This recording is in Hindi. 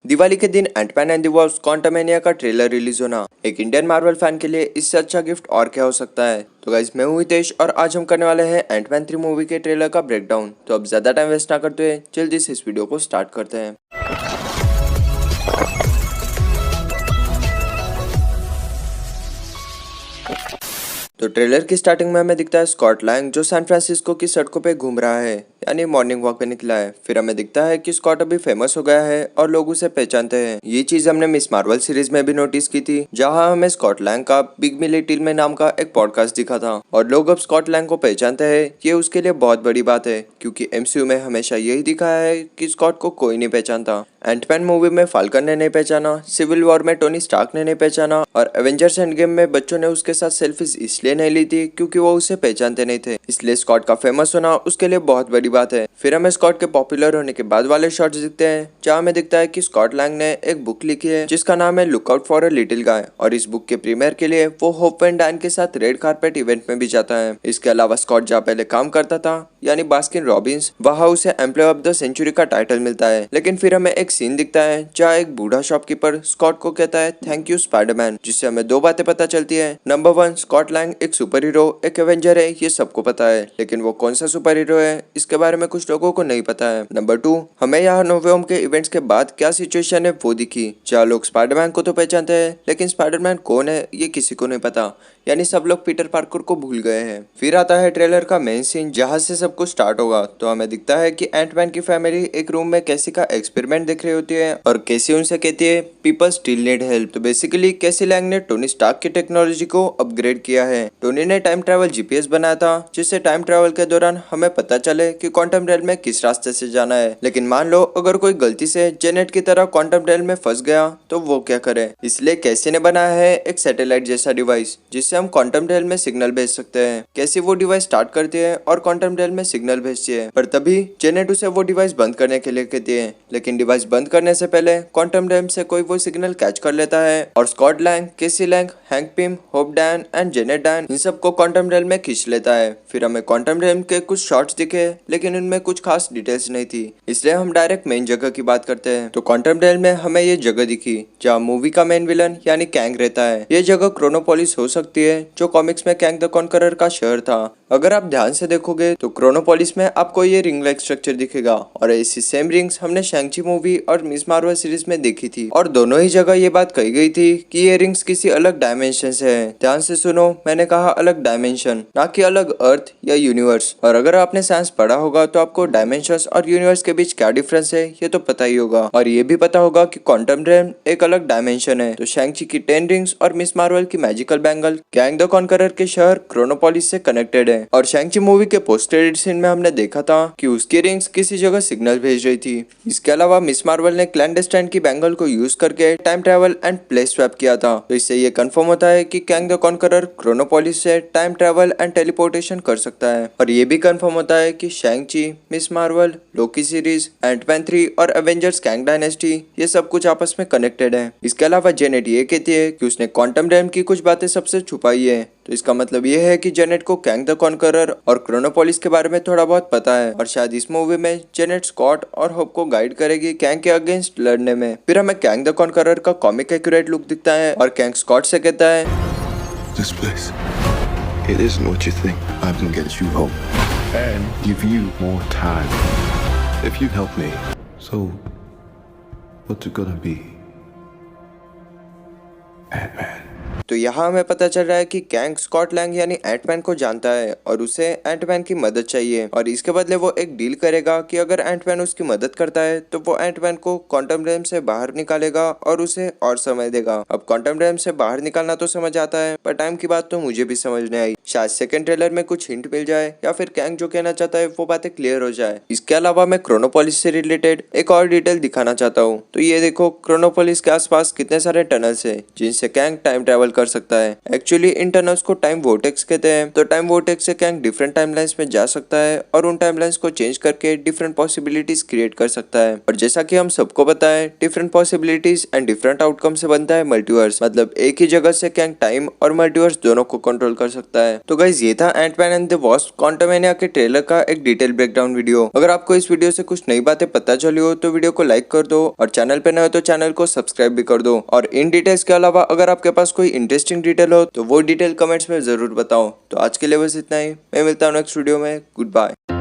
दिवाली के दिन एंटमैन एंड द वास्प क्वांटमैनिया का ट्रेलर रिलीज होना एक इंडियन मार्वल फैन के लिए इससे अच्छा गिफ्ट और क्या हो सकता है। तो गाइस, मैं हूं हितेश और आज हम करने वाले हैं एंटमैन 3 मूवी के ट्रेलर का ब्रेकडाउन। तो अब ज्यादा टाइम वेस्ट ना करते हुए जल्दी से इस वीडियो को स्टार्ट करते हैं। तो ट्रेलर की स्टार्टिंग में हमें दिखता है स्कॉट लैंग जो सैन फ्रांसिस्को की सड़कों पे घूम रहा है, यानी मॉर्निंग वॉक पे निकला है। फिर हमें दिखता है कि स्कॉट अभी फेमस हो गया है और लोग उसे पहचानते हैं। ये चीज हमने मिस मार्वल सीरीज में भी नोटिस की थी, जहां हमें स्कॉट लैंग का बिग मिली टील में नाम का एक पॉडकास्ट दिखा था और लोग अब स्कॉट लैंग को पहचानते हैं। ये उसके लिए बहुत बड़ी बात है, क्योंकि एमसीयू में हमेशा यही दिखाया है कि स्कॉट को कोई नहीं पहचानता। एंटमैन मूवी में फाल्कन ने नहीं पहचाना, सिविल वॉर में टोनी स्टार्क ने नहीं पहचाना और एवेंजर्स एंड गेम में बच्चों ने उसके साथ सेल्फीज इसलिए नहीं ली थी क्योंकि वो उसे पहचानते नहीं थे। इसलिए स्कॉट का फेमस होना उसके लिए बहुत बड़ी बात है। फिर हमें स्कॉट के पॉपुलर होने के बाद वाले शॉट्स दिखते हैं, जहाँ हमें दिखता है कि स्कॉट लैंग ने एक बुक लिखी है जिसका नाम है look out for a little guy, और इस बुक के प्रीमियर के लिए वो होप एंड डैन के साथ रेड कारपेट इवेंट में भी जाता है। इसके अलावा स्कॉट जहाँ पहले काम करता था, यानी बास्किन रॉबिन्स, वहाँ उसे एम्प्लॉय ऑफ द सेंचुरी का टाइटल मिलता है। लेकिन फिर हमें एक सीन दिखता है जहाँ एक बूढ़ा शॉपकीपर स्कॉट को कहता है थैंक यू स्पाइडरमैन, जिससे हमें दो बातें पता चलती है। नंबर 1, स्कॉट लैंग एक सुपर हीरो, एक एवेंजर है, ये सबको पता है, लेकिन वो कौन सा सुपर हीरो है इसके बारे में कुछ लोगों को नहीं पता है। नंबर 2, हमें यहाँ नोवेम के इवेंट्स के बाद क्या सिचुएशन है वो दिखी, जहाँ लोग स्पाइडरमैन को तो पहचानते हैं लेकिन स्पाइडरमैन कौन है ये किसी को नहीं पता, यानी सब लोग पीटर पार्कर को भूल गए हैं। फिर आता है ट्रेलर का मेन सीन, जहाँ से सब कुछ स्टार्ट होगा। तो हमें दिखता है कि एंटमैन की फैमिली एक रूम में कैसी का एक्सपेरिमेंट देख रही होती है और कैसी उनसे कहती है पीपल स्टिल नीड हेल्प। तो बेसिकली कैसी लैंग ने टोनी स्टार्क की टेक्नोलॉजी को अपग्रेड किया है। टोनी ने टाइम ट्रैवल जीपीएस बनाया था, जिससे टाइम ट्रैवल के दौरान हमें पता चले कि क्वांटम रेल में किस रास्ते से जाना है। लेकिन मान लो अगर कोई गलती से जेनेट की तरह क्वांटम रेल में फंस गया तो वो क्या करे। इसलिए कैसी ने बनाया है एक सैटेलाइट जैसा डिवाइस, जिससे हम क्वांटम रेल में सिग्नल भेज सकते हैं। कैसी वो डिवाइस स्टार्ट करती है और क्वांटम रेल में सिग्नल भेजती है, पर तभी जेनेट उसे वो डिवाइस बंद करने के लिए कहती है। लेकिन डिवाइस बंद करने से पहले क्वांटम रेल से कोई वो सिग्नल कैच कर लेता है और Scott Lang, Cassie Lang, Hank Pym, Hope Dyne and Janet Dyne इन सबको क्वांटम रेल में खींच लेता है। फिर हमें क्वांटम रेल के कुछ शॉट्स दिखे, लेकिन उनमें कुछ खास डिटेल्स नहीं थी, इसलिए हम डायरेक्ट मेन जगह की बात करते हैं। तो क्वांटम रेल में हमें ये जगह दिखी जहाँ मूवी का मेन विलन यानी कैंग रहता है। ये जगह क्रोनोपोलिस हो सकती है, जो कॉमिक्स में कैंग द कॉन्करर का शहर था। अगर आप ध्यान से देखोगे तो क्रोनोपोलिस में आपको ये रिंग लाइक स्ट्रक्चर दिखेगा, और ऐसी सेम रिंग्स हमने शैंग-ची मूवी और मिस मार्वल सीरीज में देखी थी, और दोनों ही जगह ये बात कही गई थी कि ये रिंग्स किसी अलग डायमेंशन से है। ध्यान से सुनो, मैंने कहा अलग डायमेंशन, ना कि अलग अर्थ या यूनिवर्स। और अगर आपने साइंस पढ़ा होगा तो आपको डायमेंशंस और यूनिवर्स के बीच क्या डिफरेंस है ये तो पता ही होगा, और ये भी पता होगा कि क्वांटम रेल एक अलग डायमेंशन है। तो शैंग-ची की 10 रिंग्स और मिस मार्वल की magical bangle Kang the conqueror के शहर क्रोनोपोलिस से कनेक्टेड है। और शैंग-ची मूवी के पोस्ट क्रेडिट सीन में हमने देखा था कि उसकी रिंग्स किसी जगह सिग्नल भेज रही थी। इसके अलावा मिस मार्वल ने क्लैंडस्टाइन की बैंगल को यूज करके time travel and place swap किया था। तो इससे ये कंफर्म होता है कि कैंग द कॉन्करर क्रोनोपोलिस से टाइम ट्रैवल एंड टेलीपोर्टेशन कर सकता है। और ये भी कंफर्म होता है कि Shang Chi, Ms Marvel, Loki series, Ant Man 3 और एवेंजर्स कैंग डायनेस्टी ये सब कुछ आपस में कनेक्टेड है। इसके अलावा जेनेट ये कहती है कि उसने क्वांटम रेल की कुछ बातें सबसे छुपाई है। तो इसका मतलब ये है कि जेनेट को कैंग द कॉन्करर और क्रोनोपोलिस के बारे में थोड़ा बहुत पता है, और शायद इस मूवी में जेनेट स्कॉट और होप को गाइड करेगी कैंग के अगेंस्ट लड़ने में। फिर हमें कैंग द कॉन्करर का कॉमिक एक्यूरेट लुक दिखता है और कैंग स्कॉट से कहता है This place, it isn't what you think. I can get you hope and give you more time if you help me. So, what's it gonna be? Ant-Man. तो यहाँ हमें पता चल रहा है कि कैंग स्कॉट लैंग यानी एंटमैन को जानता है और उसे एंटमैन की मदद चाहिए, और इसके बदले वो एक डील करेगा कि अगर एंटमैन उसकी मदद करता है तो वो एंटमैन को क्वांटम रेल से बाहर निकालेगा और उसे और समय देगा। अब क्वांटम रेल से बाहर निकालना तो समझ आता है, पर टाइम की बात तो मुझे भी समझ नहीं आई। शायद सेकंड ट्रेलर में कुछ हिंट मिल जाए या फिर कैंग जो कहना चाहता है वो बातें क्लियर हो जाए। इसके अलावा मैं क्रोनोपोलिस से रिलेटेड एक और डिटेल दिखाना चाहता हूँ। तो ये देखो, क्रोनोपोलिस के आसपास कितने सारे टनल्स है जिनसे कैंग टाइम ट्रैवल कर सकता है। एक्चुअली इन टनल्स को टाइम वोर्टेक्स कहते हैं। तो टाइम वोर्टेक्स से कैंग डिफरेंट टाइमलाइंस में जा सकता है और उन टाइमलाइंस को चेंज करके डिफरेंट पॉसिबिलिटीज क्रिएट कर सकता है। और जैसा कि हम सबको पता है, different possibilities and different outcome से बनता है मल्टीवर्स। मतलब एक ही जगह से कैंग टाइम और मल्टीवर्स दोनों को कंट्रोल कर सकता है। तो गाइस, ये था एंटमैन एंड द वास्प क्वांटमैनिया के ट्रेलर का एक डिटेल ब्रेकडाउन वीडियो। अगर आपको इस वीडियो से कुछ नई बातें पता चली हो तो वीडियो को लाइक कर दो और चैनल पे नए हो तो चैनल को सब्सक्राइब भी कर दो। और इन डिटेल्स के अलावा अगर आपके पास कोई इंटरेस्टिंग डिटेल हो तो वो डिटेल कमेंट्स में जरूर बताओ। तो आज के लिए बस इतना ही। मैं मिलता हूँ नेक्स्ट वीडियो में। Good bye.